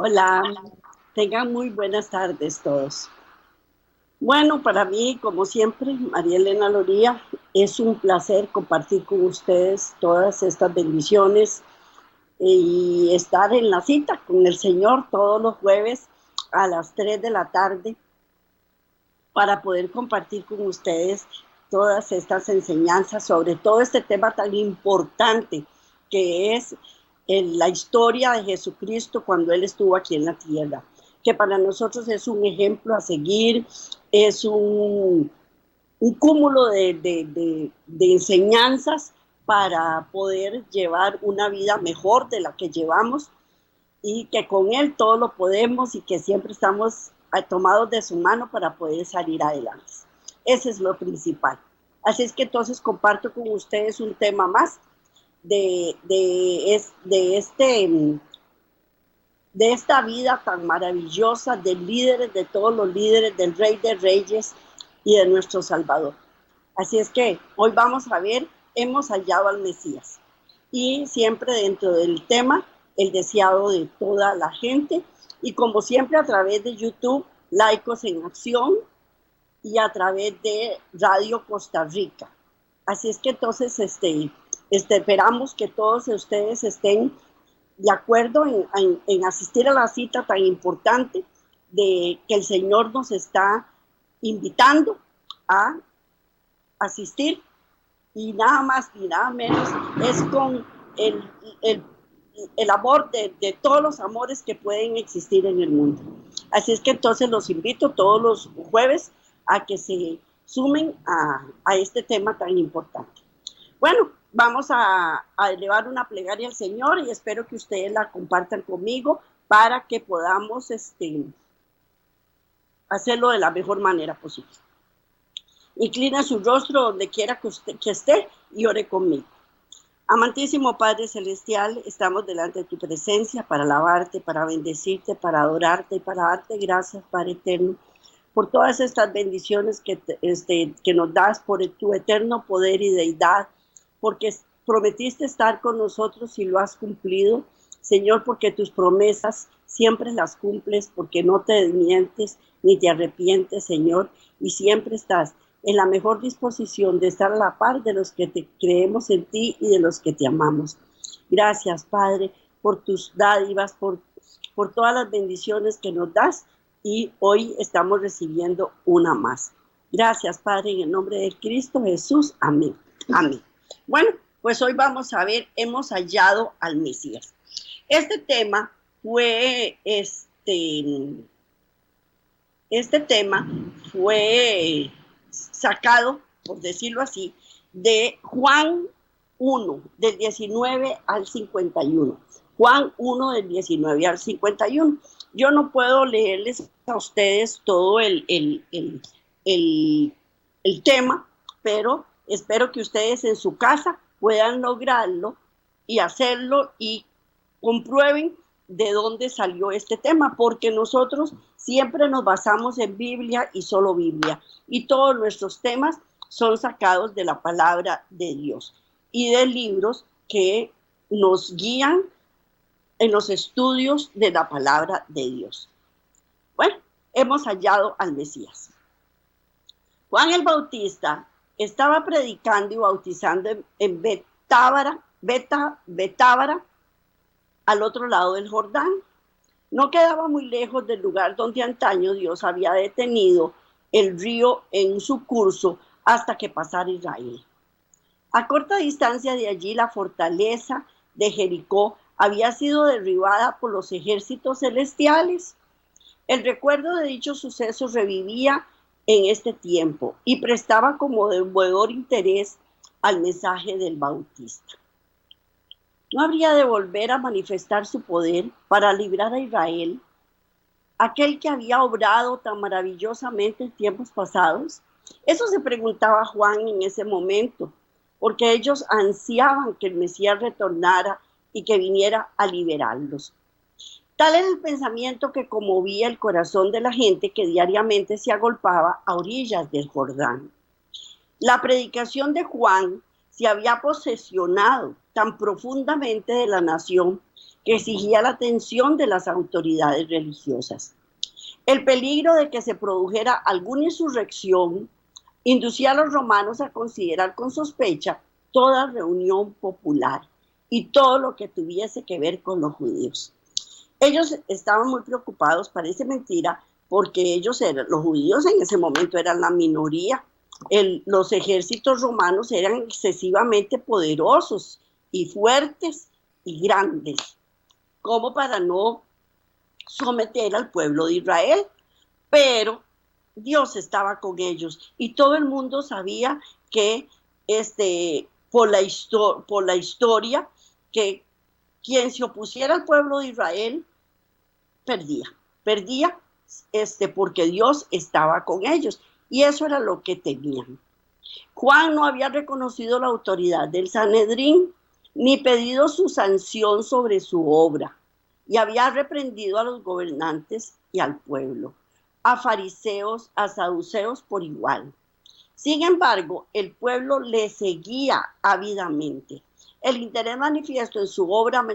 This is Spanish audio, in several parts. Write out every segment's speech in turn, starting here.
Hola, tengan muy buenas tardes todos. Bueno, para mí, como siempre, María Elena Loría, es un placer compartir con ustedes todas estas bendiciones y estar en la cita con el Señor todos los jueves a las 3 de la tarde para poder compartir con ustedes todas estas enseñanzas sobre todo este tema tan importante que es la historia de Jesucristo cuando Él estuvo aquí en la tierra, que para nosotros es un ejemplo a seguir, es un cúmulo de enseñanzas para poder llevar una vida mejor de la que llevamos y que con Él todo lo podemos y que siempre estamos tomados de su mano para poder salir adelante. Ese es lo principal. Así es que entonces comparto con ustedes un tema más de esta vida tan maravillosa de líderes, de todos los líderes, del Rey de Reyes y de nuestro Salvador. Así es que hoy vamos a ver, hemos hallado al Mesías. Y siempre dentro del tema, el deseado de toda la gente. Y como siempre a través de YouTube, Laicos en Acción y a través de Radio Costa Rica. Así es que entonces esperamos que todos ustedes estén de acuerdo en asistir a la cita tan importante de que el Señor nos está invitando a asistir, y nada más y nada menos es con el amor de todos los amores que pueden existir en el mundo. Así es que entonces los invito todos los jueves a que se sumen a este tema tan importante. Bueno, vamos a elevar una plegaria al Señor y espero que ustedes la compartan conmigo para que podamos hacerlo de la mejor manera posible. Inclina su rostro donde quiera que esté y ore conmigo. Amantísimo Padre Celestial, estamos delante de tu presencia para alabarte, para bendecirte, para adorarte y para darte gracias, Padre eterno, por todas estas bendiciones que nos das, por tu eterno poder y deidad, porque prometiste estar con nosotros y lo has cumplido, Señor, porque tus promesas siempre las cumples, porque no te desmientes ni te arrepientes, Señor, y siempre estás en la mejor disposición de estar a la par de los que te creemos en ti y de los que te amamos. Gracias, Padre, por tus dádivas, por todas las bendiciones que nos das, y hoy estamos recibiendo una más. Gracias, Padre, en el nombre de Cristo Jesús. Amén. Amén. Bueno, pues hoy vamos a ver, hemos hallado al Mesías. Este tema fue, sacado, por decirlo así, de Juan 1, del 19 al 51. Juan 1, del 19 al 51. Yo no puedo leerles a ustedes todo el tema, pero espero que ustedes en su casa puedan lograrlo y hacerlo y comprueben de dónde salió este tema, porque nosotros siempre nos basamos en Biblia y solo Biblia, y todos nuestros temas son sacados de la palabra de Dios y de libros que nos guían en los estudios de la palabra de Dios. Bueno, hemos hallado al Mesías. Juan el Bautista estaba predicando y bautizando en Betábara, al otro lado del Jordán. No quedaba muy lejos del lugar donde antaño Dios había detenido el río en su curso hasta que pasara Israel. A corta distancia de allí, la fortaleza de Jericó había sido derribada por los ejércitos celestiales. El recuerdo de dichos sucesos revivía en este tiempo y prestaba como deudor interés al mensaje del Bautista. ¿No habría de volver a manifestar su poder para librar a Israel, aquel que había obrado tan maravillosamente en tiempos pasados? Eso se preguntaba Juan en ese momento, porque ellos ansiaban que el Mesías retornara y que viniera a liberarlos. Tal era el pensamiento que conmovía el corazón de la gente que diariamente se agolpaba a orillas del Jordán. La predicación de Juan se había posesionado tan profundamente de la nación que exigía la atención de las autoridades religiosas. El peligro de que se produjera alguna insurrección inducía a los romanos a considerar con sospecha toda reunión popular y todo lo que tuviese que ver con los judíos. Ellos estaban muy preocupados, parece mentira, porque los judíos en ese momento eran la minoría. Los ejércitos romanos eran excesivamente poderosos y fuertes y grandes, como para no someter al pueblo de Israel. Pero Dios estaba con ellos y todo el mundo sabía que por la historia, que quien se opusiera al pueblo de Israel perdía porque Dios estaba con ellos y eso era lo que temían. Juan no había reconocido la autoridad del Sanedrín ni pedido su sanción sobre su obra y había reprendido a los gobernantes y al pueblo, a fariseos, a saduceos por igual. Sin embargo, el pueblo le seguía ávidamente. El interés manifiesto en su obra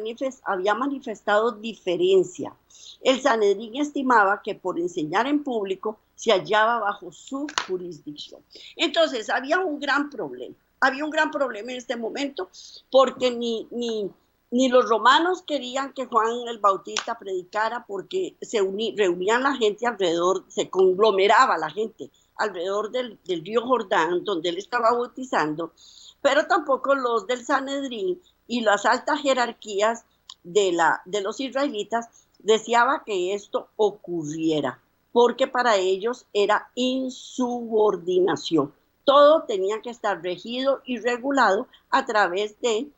había manifestado diferencia. El Sanedrín estimaba que por enseñar en público se hallaba bajo su jurisdicción. Entonces, había un gran problema. Había un gran problema en este momento porque ni los romanos querían que Juan el Bautista predicara porque reunían la gente alrededor, se conglomeraba la gente alrededor del río Jordán, donde él estaba bautizando, pero tampoco los del Sanedrín y las altas jerarquías de los israelitas deseaba que esto ocurriera, porque para ellos era insubordinación. Todo tenía que estar regido y regulado a través de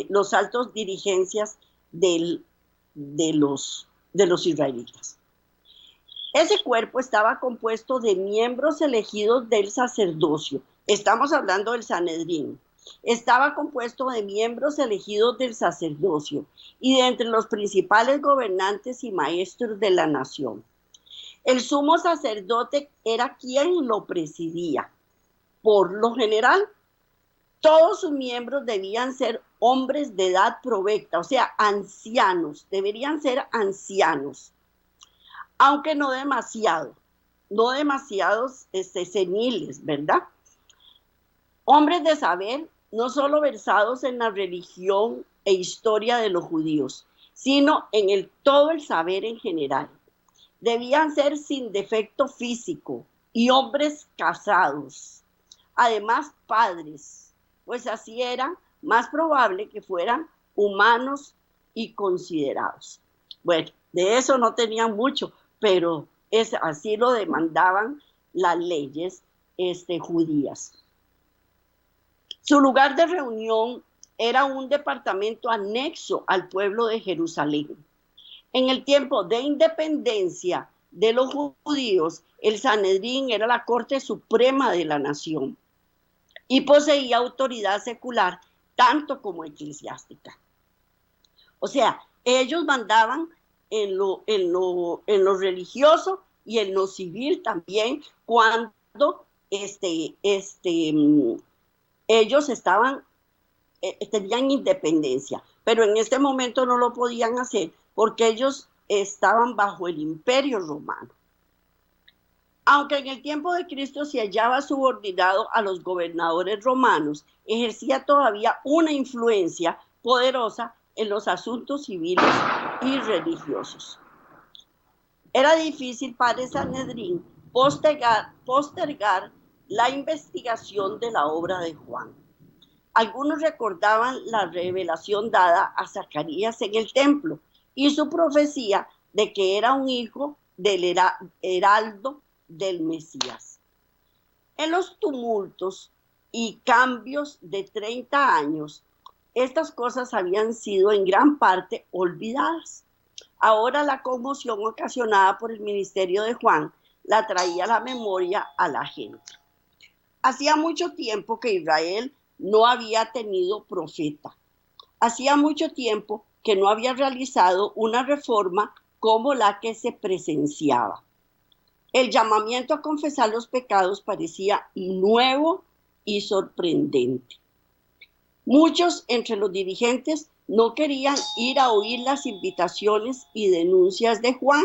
los altos dirigencias de los israelitas. Ese cuerpo estaba compuesto de miembros elegidos del sacerdocio. Estamos hablando del Sanedrín. Estaba compuesto de miembros elegidos del sacerdocio y de entre los principales gobernantes y maestros de la nación. El sumo sacerdote era quien lo presidía. Por lo general, todos sus miembros debían ser hombres de edad provecta, o sea, ancianos, deberían ser ancianos, aunque no demasiados seniles, ¿verdad? Hombres de saber, no solo versados en la religión e historia de los judíos, sino en todo el saber en general. Debían ser sin defecto físico y hombres casados, además padres, pues así era más probable que fueran humanos y considerados. Bueno, de eso no tenían mucho, pero así lo demandaban las leyes judías. Su lugar de reunión era un departamento anexo al pueblo de Jerusalén. En el tiempo de independencia de los judíos, el Sanedrín era la corte suprema de la nación y poseía autoridad secular tanto como eclesiástica. O sea, ellos mandaban en lo religioso y en lo civil también cuando este, este, mm, ellos tenían independencia, pero en este momento no lo podían hacer porque ellos estaban bajo el imperio romano. Aunque en el tiempo de Cristo se hallaba subordinado a los gobernadores romanos, ejercía todavía una influencia poderosa en los asuntos civiles y religiosos. Era difícil para el Sanedrín postergar la investigación de la obra de Juan. Algunos recordaban la revelación dada a Zacarías en el templo y su profecía de que era un hijo del heraldo del Mesías. En los tumultos y cambios de 30 años, estas cosas habían sido en gran parte olvidadas. Ahora la conmoción ocasionada por el ministerio de Juan la traía a la memoria a la gente. Hacía mucho tiempo que Israel no había tenido profeta. Hacía mucho tiempo que no había realizado una reforma como la que se presenciaba. El llamamiento a confesar los pecados parecía nuevo y sorprendente. Muchos entre los dirigentes no querían ir a oír las invitaciones y denuncias de Juan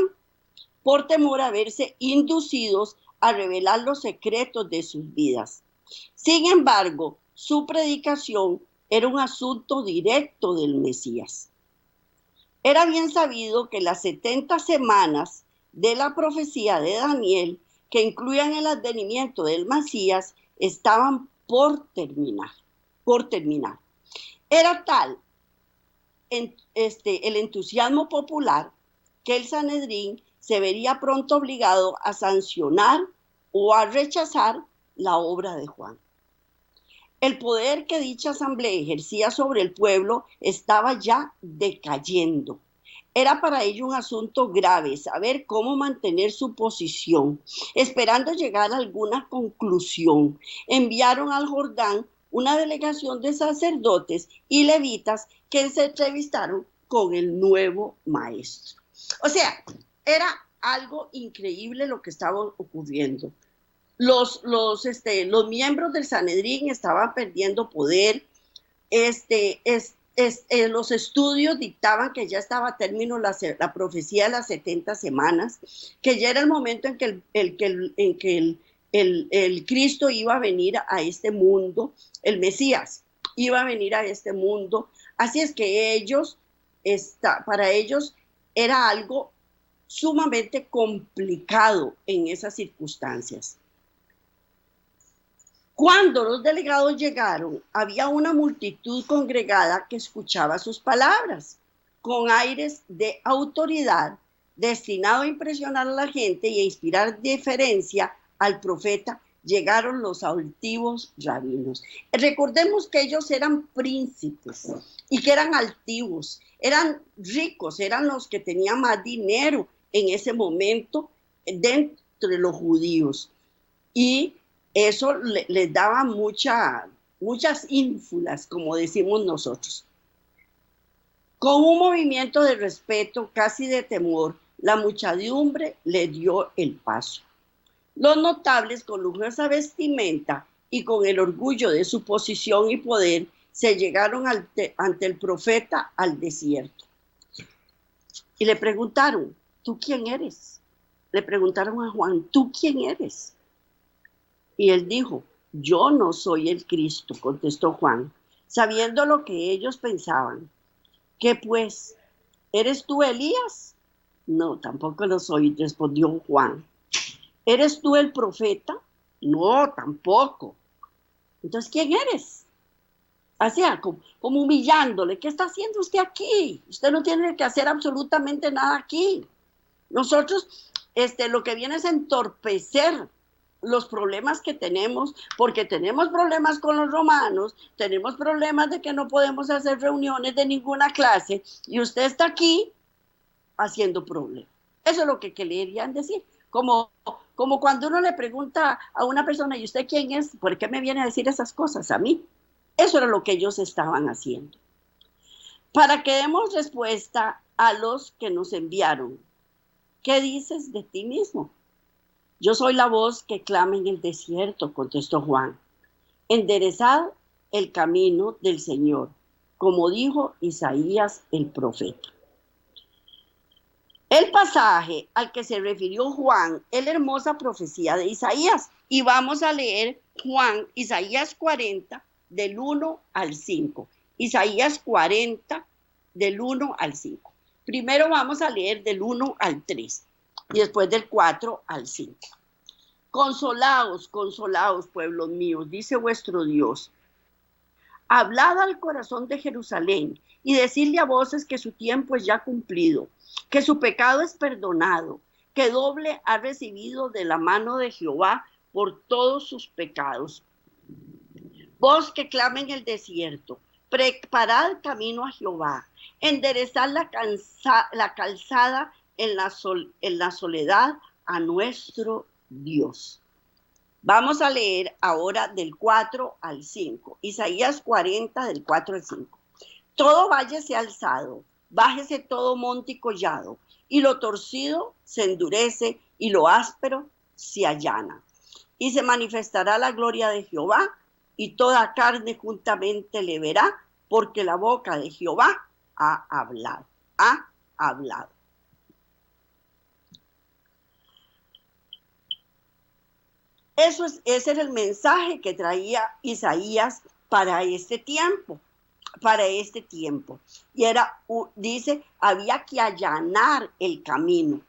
por temor a verse inducidos a revelar los secretos de sus vidas. Sin embargo, su predicación era un asunto directo del Mesías. Era bien sabido que las 70 semanas de la profecía de Daniel, que incluían el advenimiento del Mesías, estaban por terminar. Era tal el entusiasmo popular que el Sanedrín se vería pronto obligado a sancionar o a rechazar la obra de Juan. El poder que dicha asamblea ejercía sobre el pueblo estaba ya decayendo. Era para ello un asunto grave saber cómo mantener su posición. Esperando llegar a alguna conclusión, enviaron al Jordán una delegación de sacerdotes y levitas que se entrevistaron con el nuevo maestro. O sea, era algo increíble lo que estaba ocurriendo. Los miembros del Sanedrín estaban perdiendo poder. Los estudios dictaban que ya estaba a término la profecía de las 70 semanas, que ya era el momento en que el Cristo iba a venir a este mundo, el Mesías iba a venir a este mundo. Así es que para ellos era algo sumamente complicado en esas circunstancias. Cuando los delegados llegaron, había una multitud congregada que escuchaba sus palabras, con aires de autoridad, destinado a impresionar a la gente y a inspirar deferencia al profeta. Llegaron los altivos rabinos. Recordemos que ellos eran príncipes y que eran altivos, eran ricos, eran los que tenían más dinero en ese momento dentro de los judíos. Y eso les daba muchas ínfulas, como decimos nosotros. Con un movimiento de respeto, casi de temor, la muchedumbre le dio el paso. Los notables, con lujosa vestimenta y con el orgullo de su posición y poder, se llegaron ante el profeta al desierto. Y le preguntaron, ¿tú quién eres? Le preguntaron a Juan, ¿tú quién eres? Y él dijo, yo no soy el Cristo, contestó Juan, sabiendo lo que ellos pensaban. ¿Qué pues? ¿Eres tú Elías? No, tampoco lo soy, respondió Juan. ¿Eres tú el profeta? No, tampoco. Entonces, ¿quién eres? Así, como humillándole. ¿Qué está haciendo usted aquí? Usted no tiene que hacer absolutamente nada aquí. Nosotros, lo que viene es entorpecer los problemas que tenemos, porque tenemos problemas con los romanos, tenemos problemas de que no podemos hacer reuniones de ninguna clase, y usted está aquí haciendo problemas. Eso es lo que querían decir. Como cuando uno le pregunta a una persona, ¿y usted quién es? ¿Por qué me viene a decir esas cosas a mí? Eso era lo que ellos estaban haciendo. Para que demos respuesta a los que nos enviaron, ¿qué dices de ti mismo? Yo soy la voz que clama en el desierto, contestó Juan. Enderezad el camino del Señor, como dijo Isaías el profeta. El pasaje al que se refirió Juan es la hermosa profecía de Isaías. Y vamos a leer Isaías 40, del 1 al 5. Isaías 40, del 1 al 5. Primero vamos a leer del 1 al 3 y después del 4 al 5. Consolaos, consolaos, pueblos míos, dice vuestro Dios. Hablad al corazón de Jerusalén y decidle a voces que su tiempo es ya cumplido, que su pecado es perdonado, que doble ha recibido de la mano de Jehová por todos sus pecados. Vos que clama en el desierto, preparad camino a Jehová, enderezad la calzada en la soledad a nuestro Dios. Vamos a leer ahora del 4 al 5. Isaías 40, del 4 al 5. Todo valle se ha alzado, bájese todo monte y collado, y lo torcido se endurece, y lo áspero se allana. Y se manifestará la gloria de Jehová, y toda carne juntamente le verá, porque la boca de Jehová ha hablado. Ha hablado. Ese era el mensaje que traía Isaías para este tiempo. Y dice, había que allanar el camino.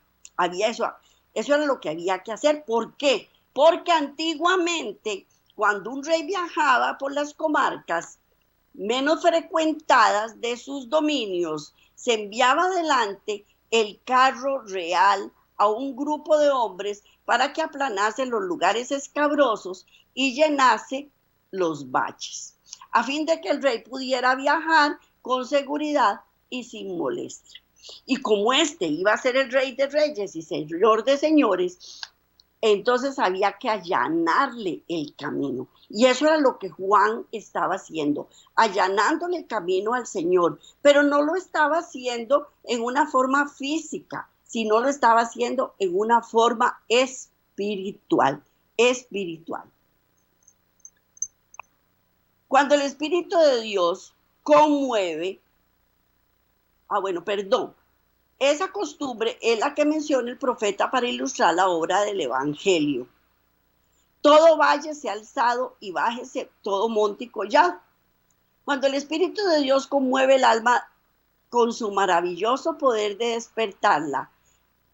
Eso era lo que había que hacer. ¿Por qué? Porque antiguamente, cuando un rey viajaba por las comarcas menos frecuentadas de sus dominios, se enviaba adelante el carro real a un grupo de hombres para que aplanase los lugares escabrosos y llenase los valles, a fin de que el rey pudiera viajar con seguridad y sin molestia. Y como este iba a ser el rey de reyes y señor de señores, entonces había que allanarle el camino. Y eso era lo que Juan estaba haciendo, allanándole el camino al Señor, pero no lo estaba haciendo en una forma física, sino lo estaba haciendo en una forma espiritual. Cuando el Espíritu de Dios conmueve, esa costumbre es la que menciona el profeta para ilustrar la obra del Evangelio. Todo valle se ha alzado y bájese todo monte y collado. Cuando el Espíritu de Dios conmueve el alma con su maravilloso poder de despertarla,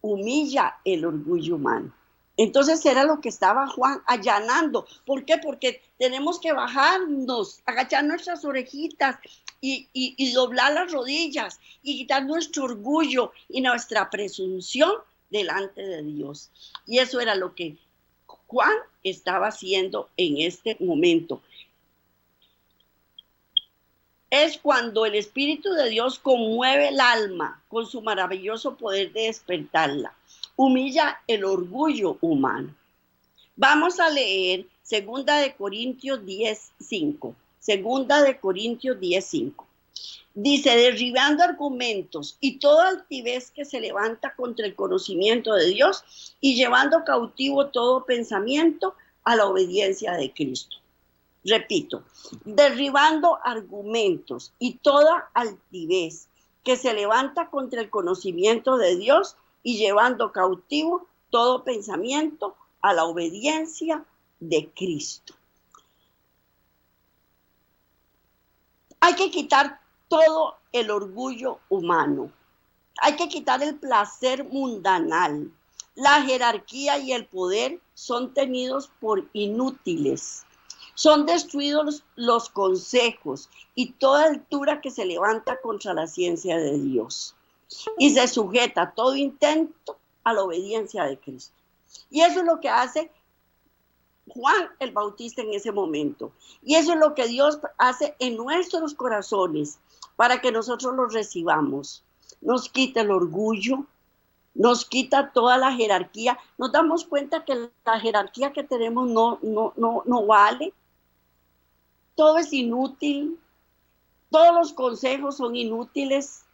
humilla el orgullo humano. Entonces era lo que estaba Juan allanando. ¿Por qué? Porque tenemos que bajarnos, agachar nuestras orejitas y doblar las rodillas y quitar nuestro orgullo y nuestra presunción delante de Dios. Y eso era lo que Juan estaba haciendo en este momento. Es cuando el Espíritu de Dios conmueve el alma con su maravilloso poder de despertarla, humilla el orgullo humano. Vamos a leer 2 Corintios 10:5. 2 Corintios 10:5. Dice, derribando argumentos y toda altivez que se levanta contra el conocimiento de Dios y llevando cautivo todo pensamiento a la obediencia de Cristo. Repito, derribando argumentos y toda altivez que se levanta contra el conocimiento de Dios y llevando cautivo todo pensamiento a la obediencia de Cristo. Hay que quitar todo el orgullo humano. Hay que quitar el placer mundanal. La jerarquía y el poder son tenidos por inútiles. Son destruidos los consejos y toda altura que se levanta contra la ciencia de Dios. Y se sujeta todo intento a la obediencia de Cristo. Y eso es lo que hace Juan el Bautista en ese momento. Y eso es lo que Dios hace en nuestros corazones para que nosotros los recibamos. Nos quita el orgullo, nos quita toda la jerarquía. Nos damos cuenta que la jerarquía que tenemos no vale. Todo es inútil. Todos los consejos son inútiles.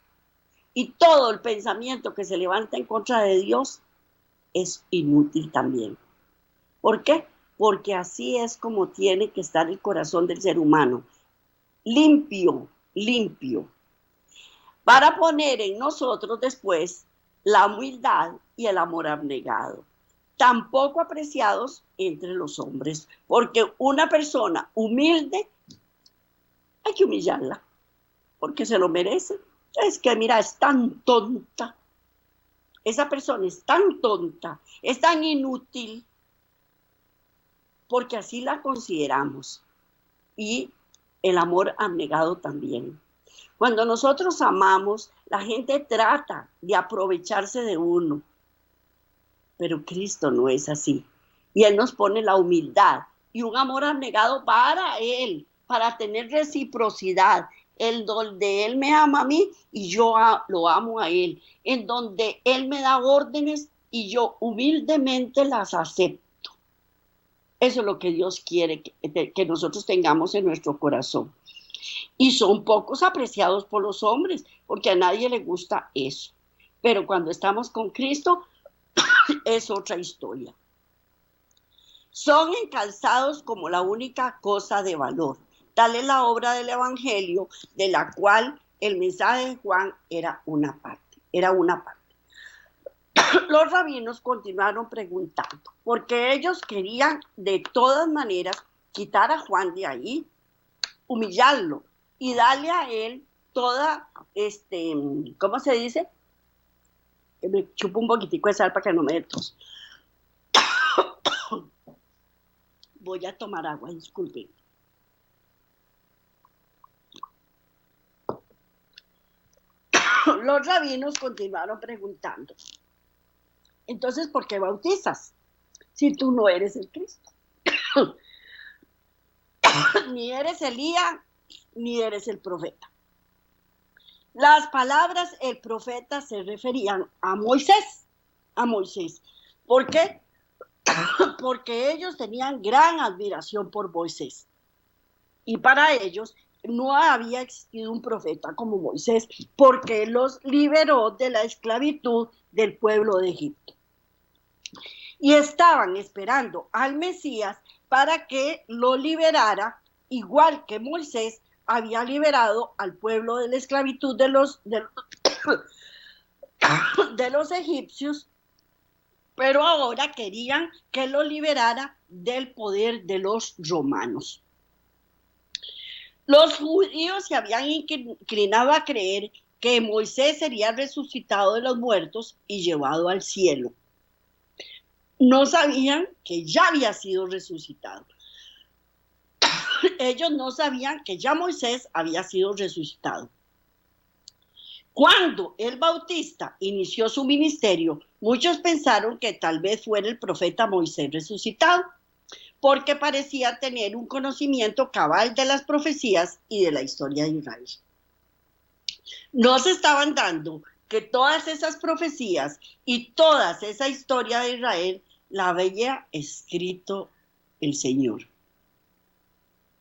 Y todo el pensamiento que se levanta en contra de Dios es inútil también. ¿Por qué? Porque así es como tiene que estar el corazón del ser humano, limpio, limpio, para poner en nosotros después la humildad y el amor abnegado, tampoco apreciados entre los hombres, porque una persona humilde hay que humillarla, porque se lo merece. Es que mira, es tan tonta, esa persona es tan tonta, es tan inútil, porque así la consideramos. Y el amor abnegado también. Cuando nosotros amamos, la gente trata de aprovecharse de uno, pero Cristo no es así. Y Él nos pone la humildad y un amor abnegado para Él, para tener reciprocidad, en donde Él me ama a mí y yo lo amo a Él, en donde Él me da órdenes y yo humildemente las acepto. Eso es lo que Dios quiere que nosotros tengamos en nuestro corazón. Y son pocos apreciados por los hombres, porque a nadie le gusta eso. Pero cuando estamos con Cristo, es otra historia. Son encalzados como la única cosa de valor. Tal es la obra del Evangelio, de la cual el mensaje de Juan era una parte. Los rabinos continuaron preguntando, porque ellos querían de todas maneras quitar a Juan de ahí, humillarlo y darle a él toda, ¿cómo se dice? Me chupo un poquitico de sal para que no me dé tos. Voy a tomar agua, disculpen. Los rabinos continuaron preguntando, entonces, ¿por qué bautizas si tú no eres el Cristo? Ni eres Elías, ni eres el profeta. Las palabras el profeta se referían a Moisés, ¿Por qué? Porque ellos tenían gran admiración por Moisés. Y para ellos no había existido un profeta como Moisés, porque los liberó de la esclavitud del pueblo de Egipto. Y estaban esperando al Mesías para que lo liberara, igual que Moisés había liberado al pueblo de la esclavitud de los egipcios, pero ahora querían que lo liberara del poder de los romanos. Los judíos se habían inclinado a creer que Moisés sería resucitado de los muertos y llevado al cielo. No sabían que ya había sido resucitado. Ellos no sabían que ya Moisés había sido resucitado. Cuando el Bautista inició su ministerio, muchos pensaron que tal vez fuera el profeta Moisés resucitado, porque parecía tener un conocimiento cabal de las profecías y de la historia de Israel. No se estaban dando que todas esas profecías y toda esa historia de Israel la había escrito el Señor.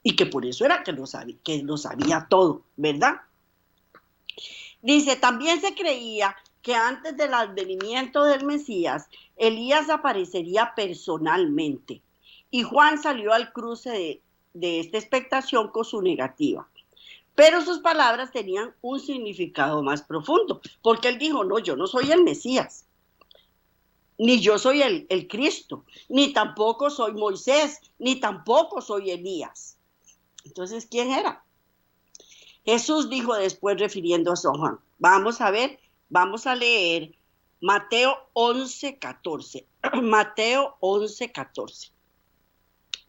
Y que por eso era que lo sabía todo, ¿verdad? Dice, también se creía que antes del advenimiento del Mesías, Elías aparecería personalmente. Y Juan salió al cruce de esta expectación con su negativa. Pero sus palabras tenían un significado más profundo, porque él dijo, no, yo no soy el Mesías, ni yo soy el Cristo, ni tampoco soy Moisés, ni tampoco soy Elías. Entonces, ¿quién era? Jesús dijo después refiriéndose a Juan. Vamos a leer Mateo 11:14. Mateo 11:14.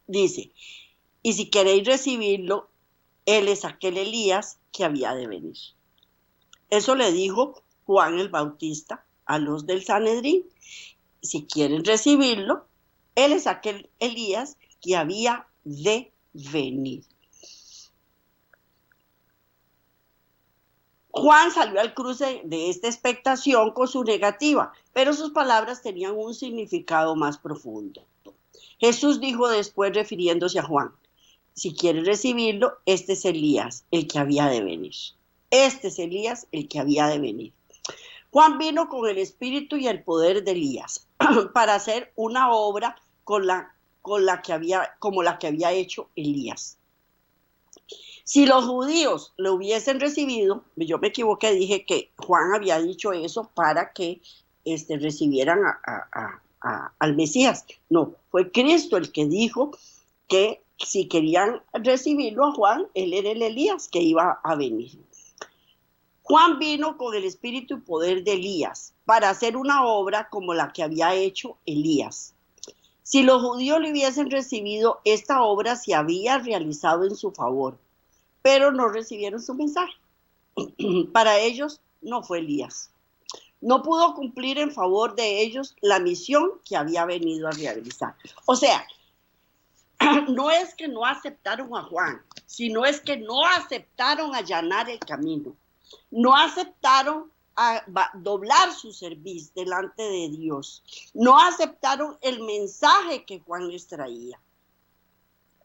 Dice, y si queréis recibirlo, él es aquel Elías que había de venir. Eso le dijo Juan el Bautista a los del Sanedrín. Si quieren recibirlo, él es aquel Elías que había de venir. Juan salió al cruce de esta expectación con su negativa, pero sus palabras tenían un significado más profundo. Jesús dijo después, refiriéndose a Juan, si quieres recibirlo, este es Elías, el que había de venir. Este es Elías, el que había de venir. Juan vino con el espíritu y el poder de Elías para hacer una obra con la como la que había hecho Elías. Si los judíos lo hubiesen recibido, yo me equivoqué, dije que Juan había dicho eso para que recibieran al Mesías. No, fue Cristo el que dijo que si querían recibirlo a Juan, él era el Elías que iba a venir. Juan vino con el espíritu y poder de Elías para hacer una obra como la que había hecho Elías. Si los judíos le hubiesen recibido, esta obra se había realizado en su favor, pero no recibieron su mensaje. Para ellos no fue Elías. No pudo cumplir en favor de ellos la misión que había venido a realizar. O sea, no es que no aceptaron a Juan, sino es que no aceptaron allanar el camino. No aceptaron doblar su cerviz delante de Dios. No aceptaron el mensaje que Juan les traía.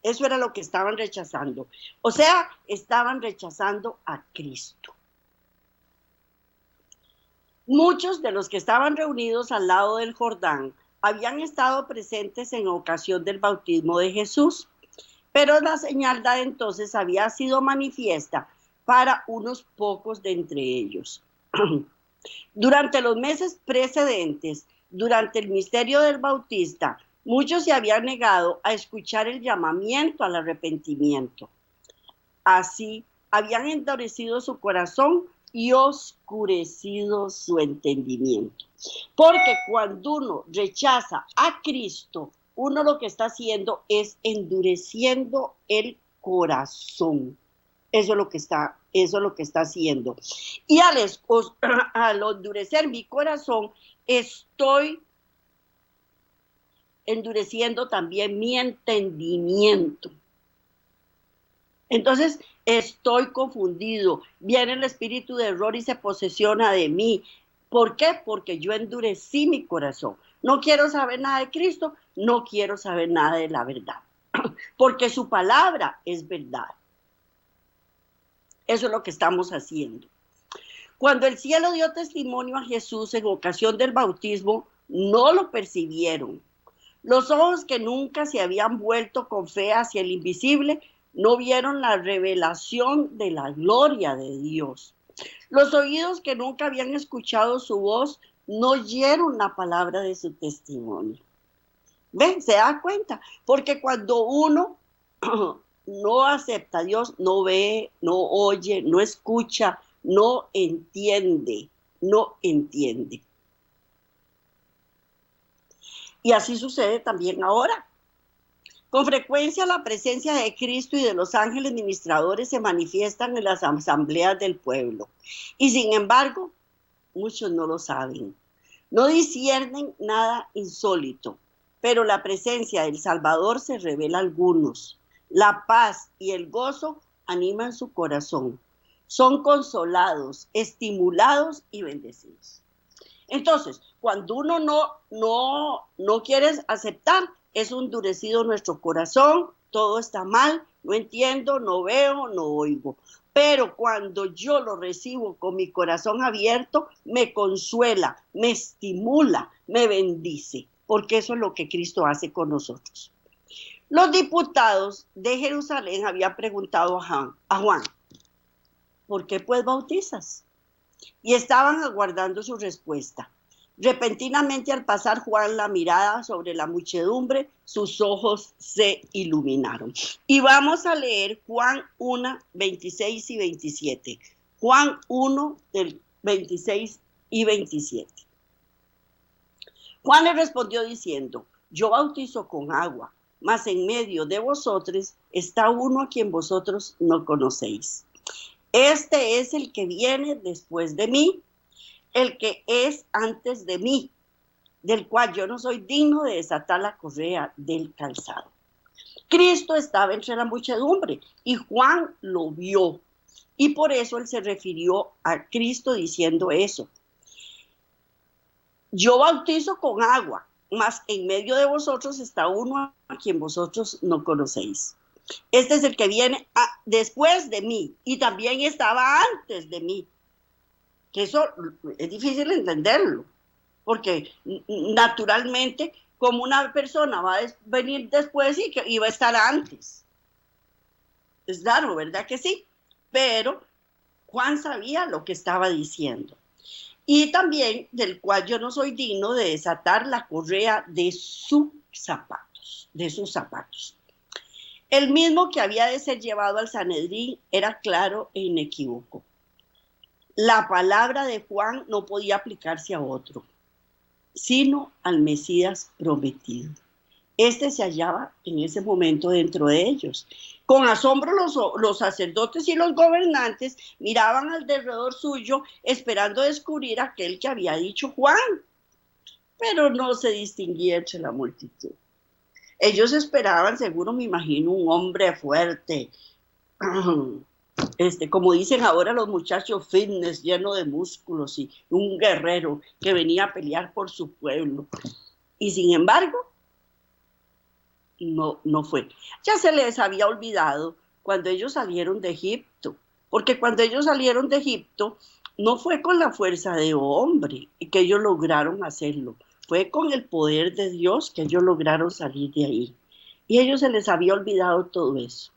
Eso era lo que estaban rechazando. O sea, estaban rechazando a Cristo. Muchos de los que estaban reunidos al lado del Jordán habían estado presentes en ocasión del bautismo de Jesús, pero la señal dada entonces había sido manifiesta para unos pocos de entre ellos. Durante los meses precedentes, durante el misterio del Bautista, muchos se habían negado a escuchar el llamamiento al arrepentimiento. Así, habían endurecido su corazón y oscurecido su entendimiento. Porque cuando uno rechaza a Cristo, uno lo que está haciendo es endureciendo el corazón. Eso es lo que está haciendo. Y al endurecer mi corazón, estoy endureciendo también mi entendimiento. Entonces, estoy confundido. Viene el espíritu de error y se posesiona de mí. ¿Por qué? Porque yo endurecí mi corazón. No quiero saber nada de Cristo, no quiero saber nada de la verdad. Porque su palabra es verdad. Eso es lo que estamos haciendo. Cuando el cielo dio testimonio a Jesús en ocasión del bautismo, no lo percibieron. Los ojos que nunca se habían vuelto con fe hacia el invisible no vieron la revelación de la gloria de Dios. Los oídos que nunca habían escuchado su voz no oyeron la palabra de su testimonio. ¿Ven? ¿Se da cuenta? Porque cuando uno no acepta a Dios, no ve, no oye, no escucha, no entiende. Y así sucede también ahora. Con frecuencia la presencia de Cristo y de los ángeles ministradores se manifiestan en las asambleas del pueblo. Y sin embargo, muchos no lo saben. No disciernen nada insólito, pero la presencia del Salvador se revela a algunos. La paz y el gozo animan su corazón. Son consolados, estimulados y bendecidos. Entonces, cuando uno no quiere aceptar, es endurecido nuestro corazón, todo está mal, no entiendo, no veo, no oigo. Pero cuando yo lo recibo con mi corazón abierto, me consuela, me estimula, me bendice, porque eso es lo que Cristo hace con nosotros. Los diputados de Jerusalén habían preguntado a Juan, ¿por qué pues bautizas? Y estaban aguardando su respuesta. Repentinamente, al pasar Juan la mirada sobre la muchedumbre, sus ojos se iluminaron. Y vamos a leer Juan 1, 26 y 27. Juan 1, del 26 y 27. Juan le respondió diciendo, yo bautizo con agua, mas en medio de vosotros está uno a quien vosotros no conocéis. Este es el que viene después de mí, el que es antes de mí, del cual yo no soy digno de desatar la correa del calzado. Cristo estaba entre la muchedumbre y Juan lo vio. Y por eso él se refirió a Cristo diciendo eso. Yo bautizo con agua, mas en medio de vosotros está uno a quien vosotros no conocéis. Este es el que viene después de mí y también estaba antes de mí. Que eso es difícil entenderlo, porque naturalmente como una persona va a venir después y que iba a estar antes. Es raro, ¿verdad que sí? Pero Juan sabía lo que estaba diciendo. Y también del cual yo no soy digno de desatar la correa de sus zapatos, El mismo que había de ser llevado al Sanedrín era claro e inequívoco. La palabra de Juan no podía aplicarse a otro, sino al Mesías prometido. Este se hallaba en ese momento dentro de ellos. Con asombro los sacerdotes y los gobernantes miraban alrededor suyo esperando descubrir aquel que había dicho Juan, pero no se distinguía entre la multitud. Ellos esperaban, seguro me imagino, un hombre fuerte, como dicen ahora los muchachos, fitness, lleno de músculos, y un guerrero que venía a pelear por su pueblo. Y sin embargo, no fue. Ya se les había olvidado cuando ellos salieron de Egipto, porque cuando ellos salieron de Egipto no fue con la fuerza de hombre que ellos lograron hacerlo, fue con el poder de Dios que ellos lograron salir de ahí. Y a ellos se les había olvidado todo eso.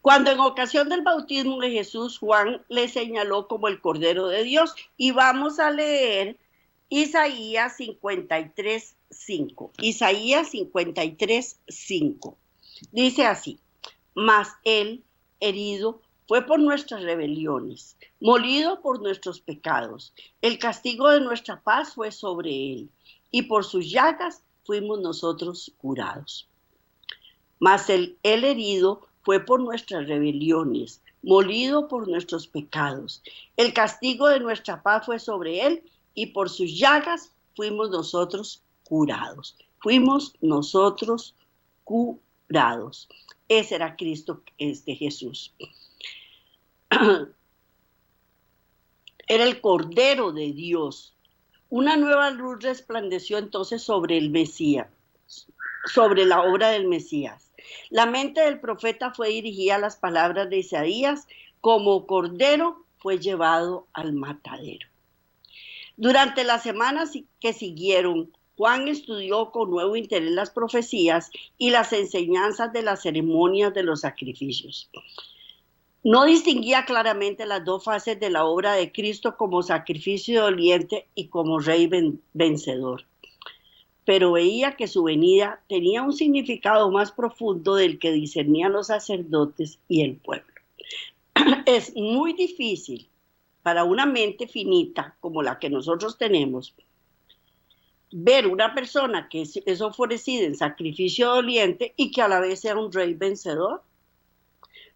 Cuando en ocasión del bautismo de Jesús, Juan le señaló como el Cordero de Dios. Y vamos a leer Isaías 53:5. Isaías 53:5. Dice así: mas él, herido, fue por nuestras rebeliones, molido por nuestros pecados. El castigo de nuestra paz fue sobre él, y por sus llagas fuimos nosotros curados. Mas él herido fue por nuestras rebeliones, molido por nuestros pecados. El castigo de nuestra paz fue sobre él, y por sus llagas fuimos nosotros curados. Fuimos nosotros curados. Ese era Cristo, Jesús. Era el Cordero de Dios. Una nueva luz resplandeció entonces sobre el Mesías, sobre la obra del Mesías. La mente del profeta fue dirigida a las palabras de Isaías: como cordero fue llevado al matadero. Durante las semanas que siguieron, Juan estudió con nuevo interés las profecías y las enseñanzas de las ceremonias de los sacrificios. No distinguía claramente las dos fases de la obra de Cristo, como sacrificio doliente y como rey vencedor. Pero veía que su venida tenía un significado más profundo del que discernían los sacerdotes y el pueblo. Es muy difícil para una mente finita como la que nosotros tenemos ver una persona que es ofrecida en sacrificio doliente y que a la vez sea un rey vencedor.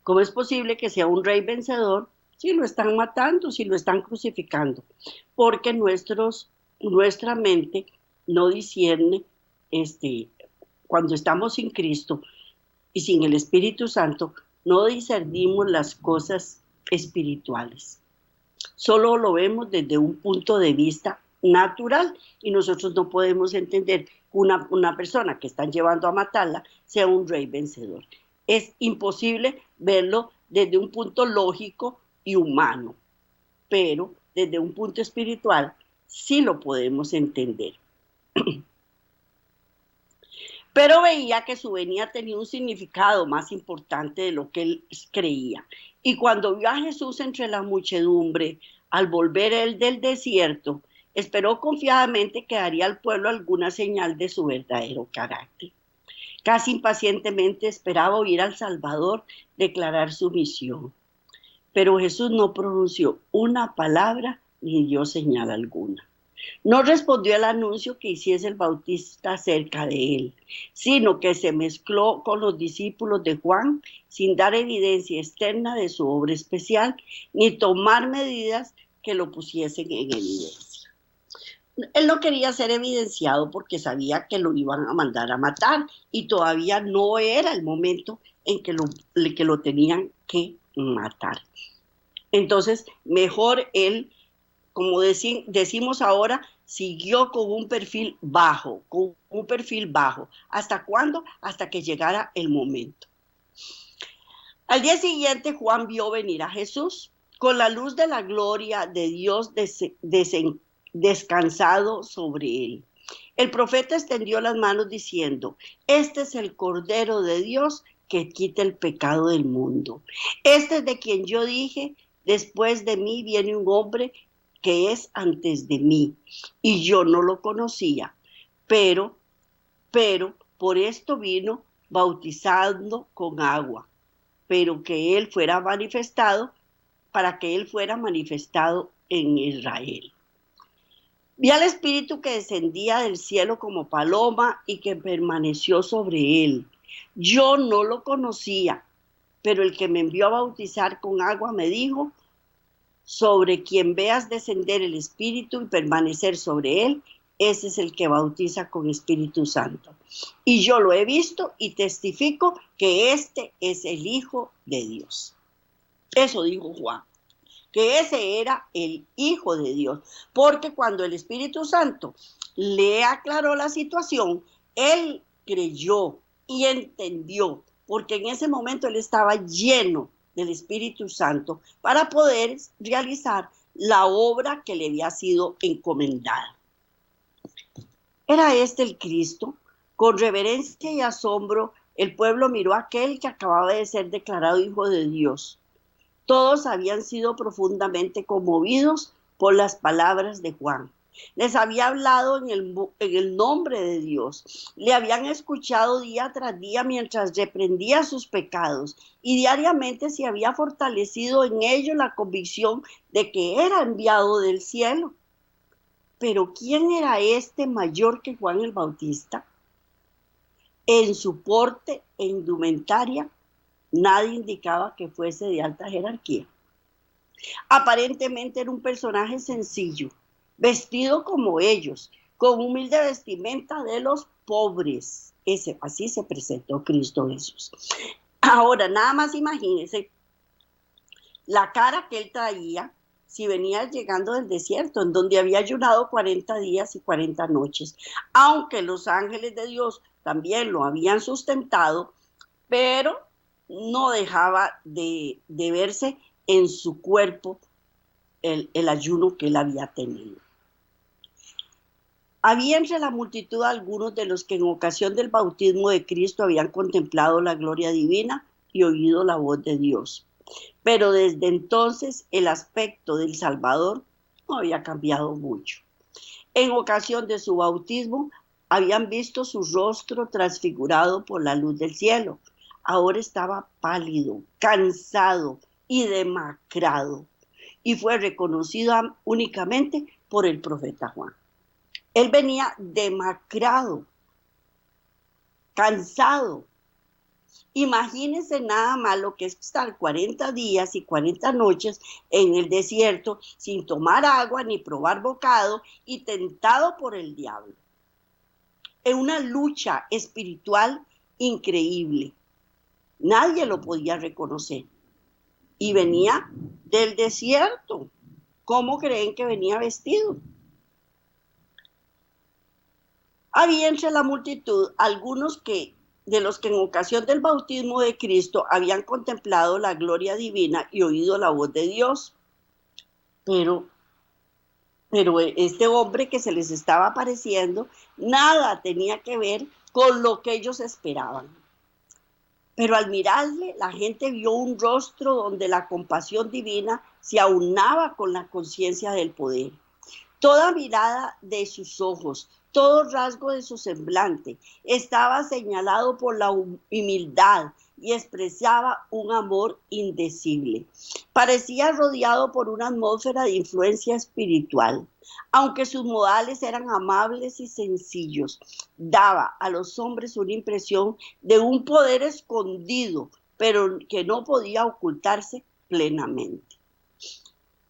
¿Cómo es posible que sea un rey vencedor si lo están matando, si lo están crucificando? Porque nuestra mente no discierne, cuando estamos sin Cristo y sin el Espíritu Santo, no discernimos las cosas espirituales. Solo lo vemos desde un punto de vista natural y nosotros no podemos entender que una persona que están llevando a matarla sea un rey vencedor. Es imposible verlo desde un punto lógico y humano, pero desde un punto espiritual sí lo podemos entender. Pero veía que su venida tenía un significado más importante de lo que él creía. Y cuando vio a Jesús entre la muchedumbre, al volver él del desierto, esperó confiadamente que daría al pueblo alguna señal de su verdadero carácter. Casi impacientemente esperaba oír al Salvador declarar su misión. Pero Jesús no pronunció una palabra ni dio señal alguna. No respondió al anuncio que hiciese el Bautista acerca de él, sino que se mezcló con los discípulos de Juan sin dar evidencia externa de su obra especial, ni tomar medidas que lo pusiesen en evidencia. Él no quería ser evidenciado porque sabía que lo iban a mandar a matar y todavía no era el momento en que lo tenían que matar. Entonces, mejor él, como decimos ahora, siguió con un perfil bajo. ¿Hasta cuándo? Hasta que llegara el momento. Al día siguiente, Juan vio venir a Jesús con la luz de la gloria de Dios descansado sobre él. El profeta extendió las manos diciendo: este es el Cordero de Dios que quita el pecado del mundo. Este es de quien yo dije: después de mí viene un hombre que es antes de mí, y yo no lo conocía, pero por esto vino bautizando con agua, pero que él fuera manifestado, para que él fuera manifestado en Israel. Vi al Espíritu que descendía del cielo como paloma y que permaneció sobre él. Yo no lo conocía, pero el que me envió a bautizar con agua me dijo: sobre quien veas descender el Espíritu y permanecer sobre él, ese es el que bautiza con Espíritu Santo. Y yo lo he visto y testifico que este es el Hijo de Dios. Eso dijo Juan, que ese era el Hijo de Dios, porque cuando el Espíritu Santo le aclaró la situación, él creyó y entendió, porque en ese momento él estaba lleno del Espíritu Santo para poder realizar la obra que le había sido encomendada. ¿Era este el Cristo? Con reverencia y asombro, el pueblo miró a aquel que acababa de ser declarado Hijo de Dios. Todos habían sido profundamente conmovidos por las palabras de Juan. Les había hablado en el nombre de Dios. Le habían escuchado día tras día mientras reprendía sus pecados, y diariamente se había fortalecido en ellos la convicción de que era enviado del cielo. Pero ¿quién era este mayor que Juan el Bautista? En su porte e indumentaria, nadie indicaba que fuese de alta jerarquía. Aparentemente era un personaje sencillo, vestido como ellos, con humilde vestimenta de los pobres. Así se presentó Cristo Jesús. Ahora, nada más imagínense la cara que él traía si venía llegando del desierto, en donde había ayunado 40 días y 40 noches. Aunque los ángeles de Dios también lo habían sustentado, pero no dejaba de verse en su cuerpo el ayuno que él había tenido. Había entre la multitud algunos de los que en ocasión del bautismo de Cristo habían contemplado la gloria divina y oído la voz de Dios. Pero desde entonces el aspecto del Salvador no había cambiado mucho. En ocasión de su bautismo habían visto su rostro transfigurado por la luz del cielo. Ahora estaba pálido, cansado y demacrado, y fue reconocido únicamente por el profeta Juan. Él venía demacrado, cansado. Imagínense nada más lo que es estar 40 días y 40 noches en el desierto sin tomar agua ni probar bocado y tentado por el diablo. En una lucha espiritual increíble. Nadie lo podía reconocer. Y venía del desierto. ¿Cómo creen que venía vestido? Había entre la multitud algunos de los que en ocasión del bautismo de Cristo habían contemplado la gloria divina y oído la voz de Dios. Pero este hombre que se les estaba apareciendo, nada tenía que ver con lo que ellos esperaban. Pero al mirarle, la gente vio un rostro donde la compasión divina se aunaba con la conciencia del poder. Toda mirada de sus ojos, todo rasgo de su semblante estaba señalado por la humildad y expresaba un amor indecible. Parecía rodeado por una atmósfera de influencia espiritual. Aunque sus modales eran amables y sencillos, daba a los hombres una impresión de un poder escondido, pero que no podía ocultarse plenamente.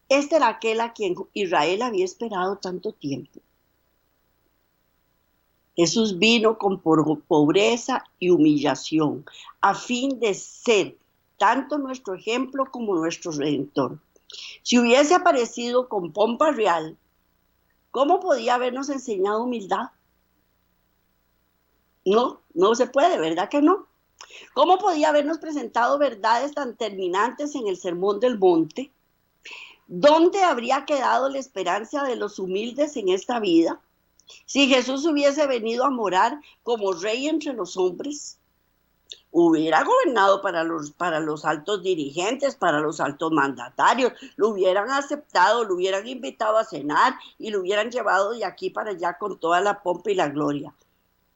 Este era aquel a quien Israel había esperado tanto tiempo. Jesús vino con pobreza y humillación, a fin de ser tanto nuestro ejemplo como nuestro redentor. Si hubiese aparecido con pompa real, ¿cómo podía habernos enseñado humildad? No se puede, ¿verdad que no? ¿Cómo podía habernos presentado verdades tan terminantes en el Sermón del Monte? ¿Dónde habría quedado la esperanza de los humildes en esta vida? Si Jesús hubiese venido a morar como rey entre los hombres, hubiera gobernado para los altos dirigentes, para los altos mandatarios, lo hubieran aceptado, lo hubieran invitado a cenar y lo hubieran llevado de aquí para allá con toda la pompa y la gloria.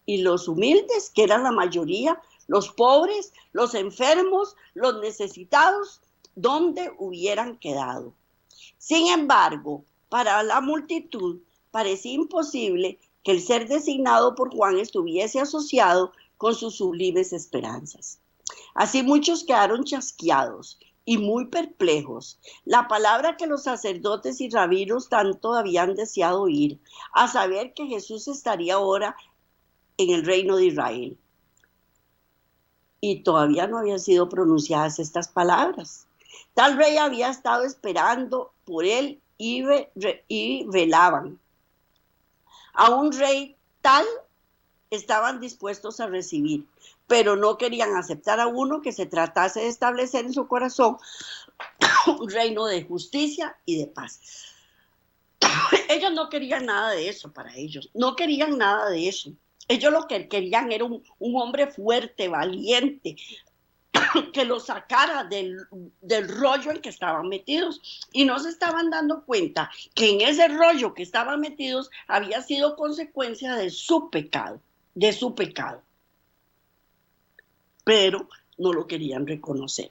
Y los humildes, que eran la mayoría, los pobres, los enfermos, los necesitados, ¿dónde hubieran quedado? Sin embargo, para la multitud parecía imposible que el ser designado por Juan estuviese asociado con sus sublimes esperanzas. Así muchos quedaron chasqueados y muy perplejos. La palabra que los sacerdotes y rabinos tanto habían deseado oír, a saber que Jesús estaría ahora en el reino de Israel. Y todavía no habían sido pronunciadas estas palabras. Tal rey había estado esperando por él y velaban. A un rey tal estaban dispuestos a recibir, pero no querían aceptar a uno que se tratase de establecer en su corazón un reino de justicia y de paz. Ellos no querían nada de eso para ellos, no querían nada de eso. Ellos lo que querían era un hombre fuerte, valiente, que los sacara del rollo en que estaban metidos, y no se estaban dando cuenta que en ese rollo que estaban metidos había sido consecuencia de su pecado, pero no lo querían reconocer.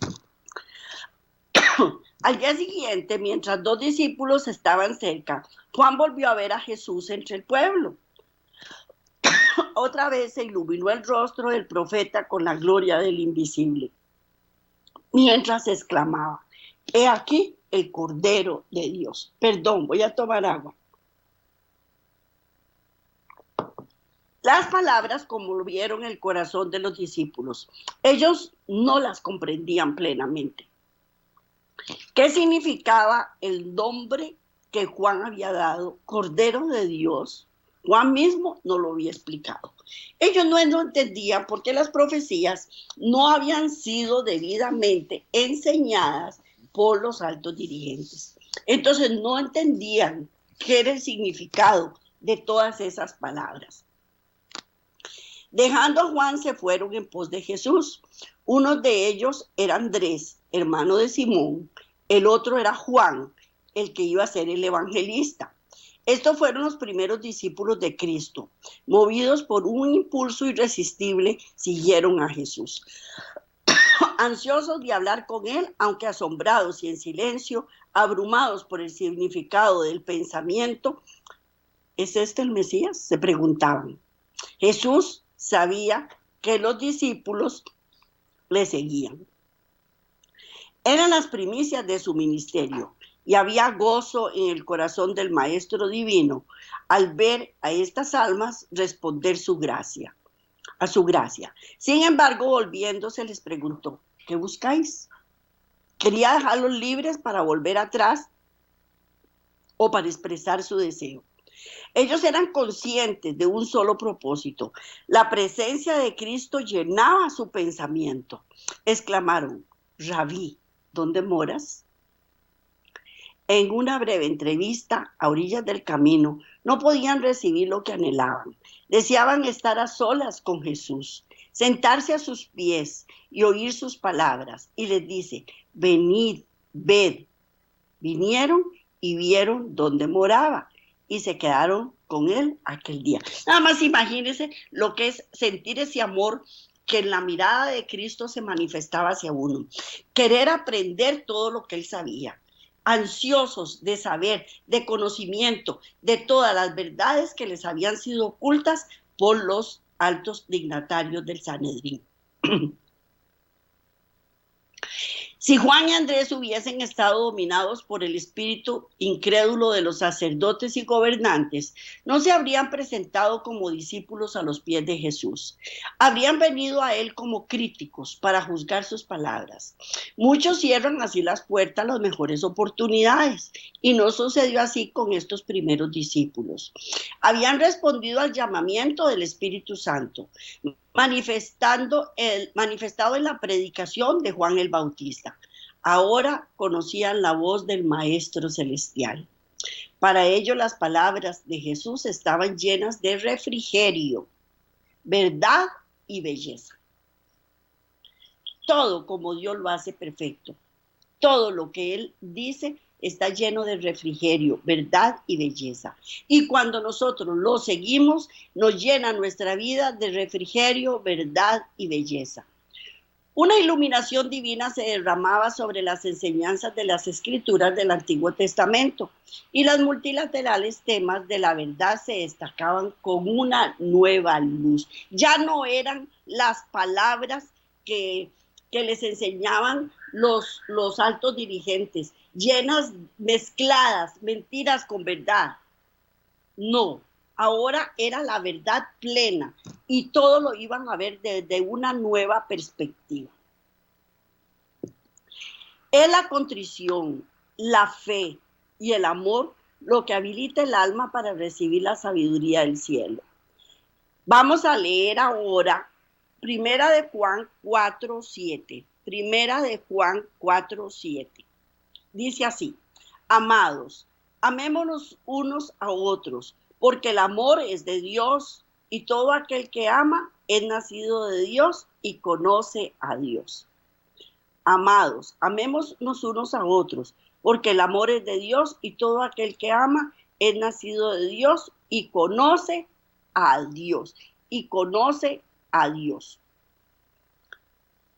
Al día siguiente, mientras dos discípulos estaban cerca, Juan volvió a ver a Jesús entre el pueblo. Otra vez se iluminó el rostro del profeta con la gloria del invisible, mientras exclamaba: he aquí el Cordero de Dios. Perdón, voy a tomar agua. Las palabras conmovieron el corazón de los discípulos. Ellos no las comprendían plenamente. ¿Qué significaba el nombre que Juan había dado, Cordero de Dios? Juan mismo no lo había explicado. Ellos no entendían por qué las profecías no habían sido debidamente enseñadas por los altos dirigentes. Entonces no entendían qué era el significado de todas esas palabras. Dejando a Juan, se fueron en pos de Jesús. Uno de ellos era Andrés, hermano de Simón. El otro era Juan, el que iba a ser el evangelista. Estos fueron los primeros discípulos de Cristo. Movidos por un impulso irresistible, siguieron a Jesús. Ansiosos de hablar con él, aunque asombrados y en silencio, abrumados por el significado del pensamiento. ¿Es este el Mesías?, se preguntaban. Jesús sabía que los discípulos le seguían. Eran las primicias de su ministerio y había gozo en el corazón del Maestro Divino al ver a estas almas responder a su gracia. Sin embargo, volviéndose, les preguntó: ¿qué buscáis? ¿Quería dejarlos libres para volver atrás o para expresar su deseo? Ellos eran conscientes de un solo propósito. La presencia de Cristo llenaba su pensamiento. Exclamaron: Rabí, ¿dónde moras? En una breve entrevista a orillas del camino, no podían recibir lo que anhelaban. Deseaban estar a solas con Jesús, sentarse a sus pies y oír sus palabras. Y les dice: venid, ved. Vinieron y vieron dónde moraba y se quedaron con él aquel día. Nada más imagínense lo que es sentir ese amor que en la mirada de Cristo se manifestaba hacia uno. Querer aprender todo lo que él sabía. Ansiosos de saber, de conocimiento, de todas las verdades que les habían sido ocultas por los altos dignatarios del Sanedrín. Si Juan y Andrés hubiesen estado dominados por el espíritu incrédulo de los sacerdotes y gobernantes, no se habrían presentado como discípulos a los pies de Jesús. Habrían venido a él como críticos para juzgar sus palabras. Muchos cierran así las puertas a las mejores oportunidades, y no sucedió así con estos primeros discípulos. Habían respondido al llamamiento del Espíritu Santo, manifestado en la predicación de Juan el Bautista. Ahora conocían la voz del Maestro Celestial. Para ello las palabras de Jesús estaban llenas de refrigerio, verdad y belleza. Todo como Dios lo hace perfecto. Todo lo que Él dice está lleno de refrigerio, verdad y belleza. Y cuando nosotros lo seguimos, nos llena nuestra vida de refrigerio, verdad y belleza. Una iluminación divina se derramaba sobre las enseñanzas de las escrituras del Antiguo Testamento y los multilaterales temas de la verdad se destacaban con una nueva luz. Ya no eran las palabras que les enseñaban los altos dirigentes, llenas, mezcladas, mentiras con verdad. No, ahora era la verdad plena y todo lo iban a ver desde una nueva perspectiva. Es la contrición, la fe y el amor lo que habilita el alma para recibir la sabiduría del cielo. Vamos a leer ahora Primera de Juan 4:7. Primera de Juan 4:7. Dice así: amados, amémonos unos a otros, porque el amor es de Dios, y todo aquel que ama es nacido de Dios y conoce a Dios. Amados, amémonos unos a otros, porque el amor es de Dios, y todo aquel que ama es nacido de Dios y conoce a Dios. Y conoce a Dios.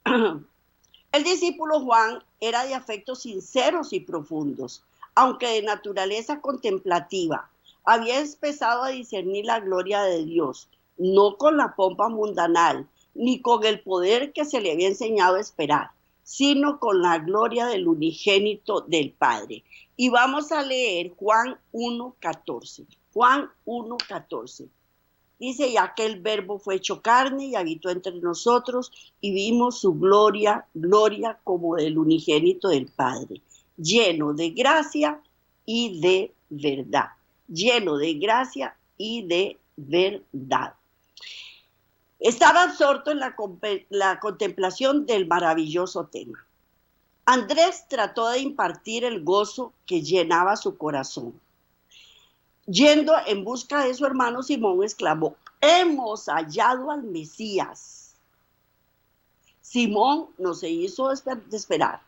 El discípulo Juan era de afectos sinceros y profundos, aunque de naturaleza contemplativa. Había empezado a discernir la gloria de Dios, no con la pompa mundanal, ni con el poder que se le había enseñado a esperar, sino con la gloria del unigénito del Padre. Y vamos a leer Juan 1:14. Juan 1:14. Dice: y aquel verbo fue hecho carne y habitó entre nosotros y vimos su gloria, gloria como del unigénito del Padre, lleno de gracia y de verdad. Lleno de gracia y de verdad. Estaba absorto en la contemplación del maravilloso tema. Andrés trató de impartir el gozo que llenaba su corazón. Yendo en busca de su hermano Simón, exclamó: hemos hallado al Mesías. Simón no se hizo esperar.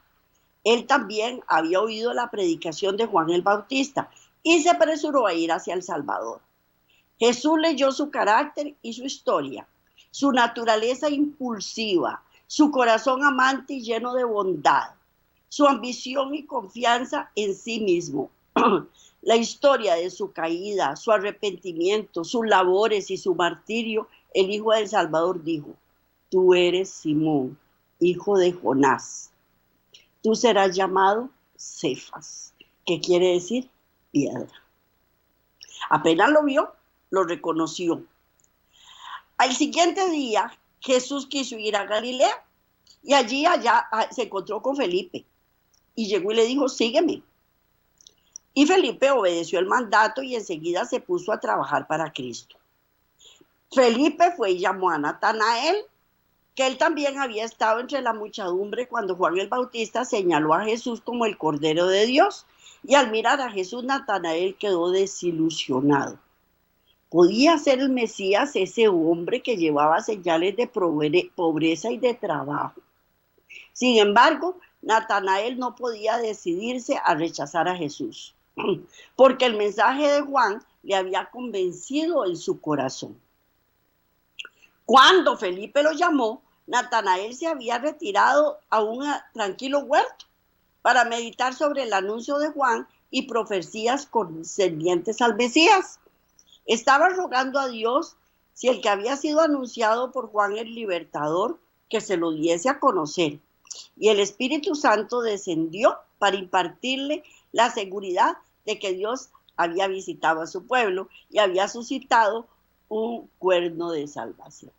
Él también había oído la predicación de Juan el Bautista y se apresuró a ir hacia el Salvador. Jesús leyó su carácter y su historia, su naturaleza impulsiva, su corazón amante y lleno de bondad, su ambición y confianza en sí mismo. La historia de su caída, su arrepentimiento, sus labores y su martirio. El Hijo del Salvador dijo: tú eres Simón, hijo de Jonás. Tú serás llamado Cefas, que quiere decir piedra. Apenas lo vio, lo reconoció. Al siguiente día, Jesús quiso ir a Galilea y allí se encontró con Felipe y llegó y le dijo: sígueme. Y Felipe obedeció el mandato y enseguida se puso a trabajar para Cristo. Felipe fue y llamó a Natanael, que él también había estado entre la muchedumbre cuando Juan el Bautista señaló a Jesús como el Cordero de Dios. Y al mirar a Jesús, Natanael quedó desilusionado. ¿Podía ser el Mesías ese hombre que llevaba señales de pobreza y de trabajo? Sin embargo, Natanael no podía decidirse a rechazar a Jesús, porque el mensaje de Juan le había convencido en su corazón. Cuando Felipe lo llamó, Natanael se había retirado a un tranquilo huerto para meditar sobre el anuncio de Juan y profecías concernientes al Mesías. Estaba rogando a Dios si el que había sido anunciado por Juan el Libertador, que se lo diese a conocer. Y el Espíritu Santo descendió para impartirle la seguridad de que Dios había visitado a su pueblo y había suscitado un cuerno de salvación.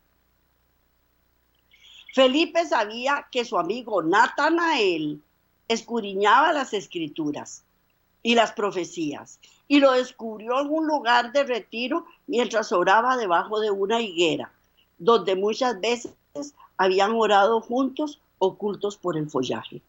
Felipe sabía que su amigo Natanael escudriñaba las escrituras y las profecías, y lo descubrió en un lugar de retiro mientras oraba debajo de una higuera, donde muchas veces habían orado juntos, ocultos por el follaje.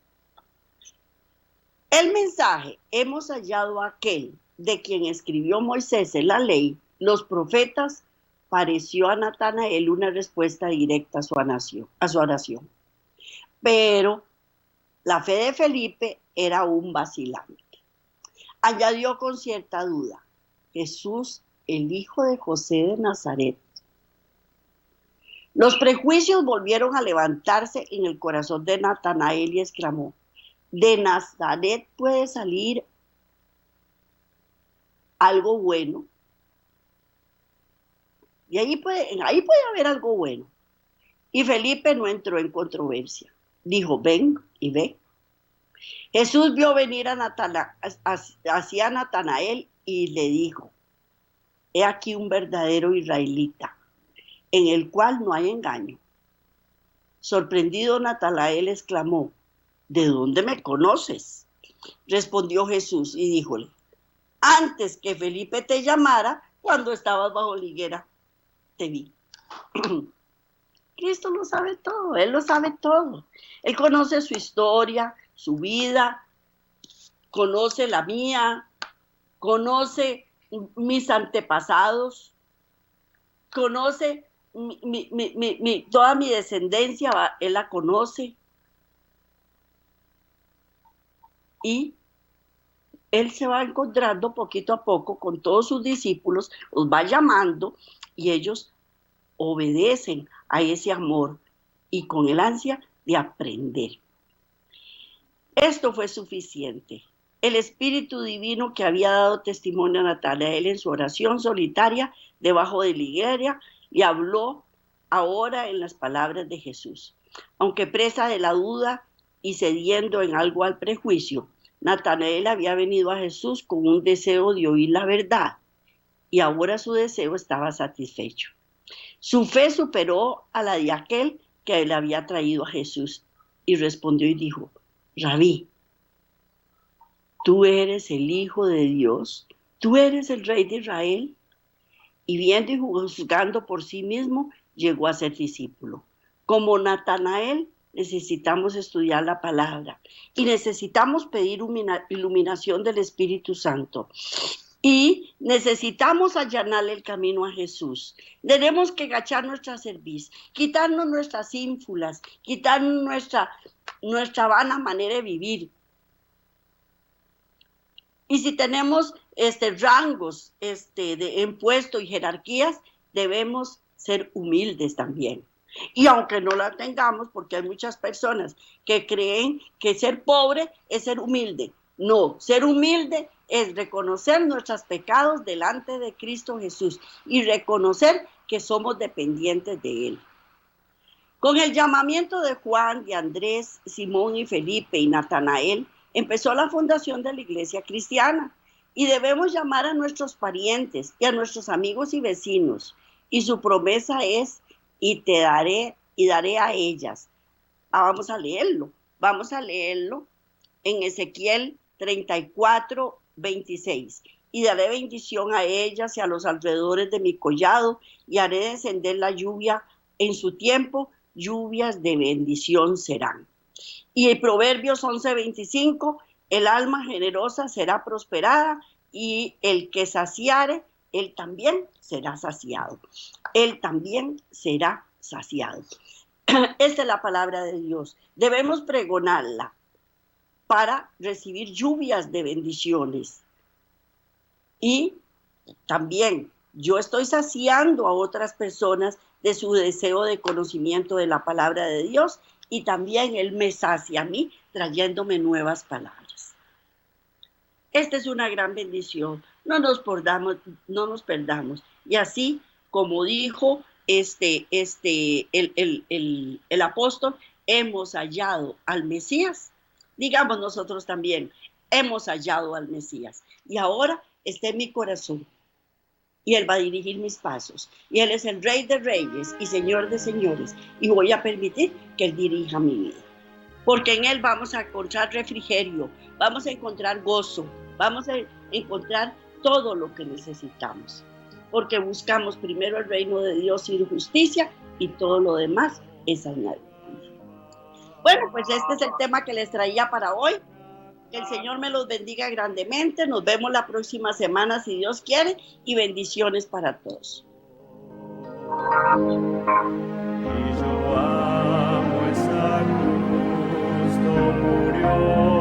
El mensaje: hemos hallado a aquel de quien escribió Moisés en la ley, los profetas, pareció a Natanael una respuesta directa a su oración. Pero la fe de Felipe era un vacilante. Añadió con cierta duda: Jesús, el hijo de José de Nazaret. Los prejuicios volvieron a levantarse en el corazón de Natanael y exclamó: ¿de Nazaret puede salir algo bueno? Y ahí puede haber algo bueno. Y Felipe no entró en controversia. Dijo: ven y ve. Jesús vio venir hacia Natanael y le dijo: he aquí un verdadero israelita, en el cual no hay engaño. Sorprendido, Natanael exclamó: ¿de dónde me conoces? Respondió Jesús y díjole: antes que Felipe te llamara, cuando estabas bajo la higuera, te vi. Cristo lo sabe todo, Él lo sabe todo. Él conoce su historia, su vida, conoce la mía, conoce mis antepasados, conoce toda mi descendencia, Él la conoce. Y Él se va encontrando poquito a poco con todos sus discípulos, los va llamando y ellos obedecen a ese amor y con el ansia de aprender. Esto fue suficiente. El Espíritu Divino que había dado testimonio a Natanael en su oración solitaria debajo de la higuera le habló ahora en las palabras de Jesús. Aunque presa de la duda y cediendo en algo al prejuicio, Natanael había venido a Jesús con un deseo de oír la verdad y ahora su deseo estaba satisfecho. Su fe superó a la de aquel que le había traído a Jesús y respondió y dijo: Rabí, tú eres el Hijo de Dios, tú eres el Rey de Israel. Y viendo y juzgando por sí mismo, llegó a ser discípulo. Como Natanael, necesitamos estudiar la palabra y necesitamos pedir iluminación del Espíritu Santo. Y necesitamos allanarle el camino a Jesús. Tenemos que agachar nuestra cerviz, quitarnos nuestras ínfulas, quitarnos nuestra vana manera de vivir. Y si tenemos rangos en puesto y jerarquías, debemos ser humildes también. Y aunque no la tengamos, porque hay muchas personas que creen que ser pobre es ser humilde. No, ser humilde es reconocer nuestros pecados delante de Cristo Jesús y reconocer que somos dependientes de Él. Con el llamamiento de Juan, de Andrés, Simón y Felipe y Natanael, empezó la fundación de la iglesia cristiana. Y debemos llamar a nuestros parientes y a nuestros amigos y vecinos. Y su promesa es: y te daré y daré a ellas. Vamos a leerlo en Ezequiel 34, 26. Y daré bendición a ellas y a los alrededores de mi collado, y haré descender la lluvia en su tiempo, lluvias de bendición serán. Y en Proverbios 11:25, el alma generosa será prosperada, y el que saciare, él también será saciado. Él también será saciado. Esta es la palabra de Dios. Debemos pregonarla para recibir lluvias de bendiciones. Y también yo estoy saciando a otras personas de su deseo de conocimiento de la palabra de Dios, y también Él me sacia a mí trayéndome nuevas palabras. Esta es una gran bendición. No nos perdamos. Y así como dijo el apóstol, hemos hallado al Mesías. Digamos nosotros también, hemos hallado al Mesías. Y ahora está en mi corazón. Y Él va a dirigir mis pasos. Y Él es el Rey de Reyes y Señor de Señores. Y voy a permitir que Él dirija mi vida. Porque en Él vamos a encontrar refrigerio, vamos a encontrar gozo, vamos a encontrar todo lo que necesitamos. Porque buscamos primero el reino de Dios y su justicia, y todo lo demás es añadido. Bueno, pues este es el tema que les traía para hoy. Que el Señor me los bendiga grandemente. Nos vemos la próxima semana, si Dios quiere, y bendiciones para todos. Y yo amo esa cruz, no murió.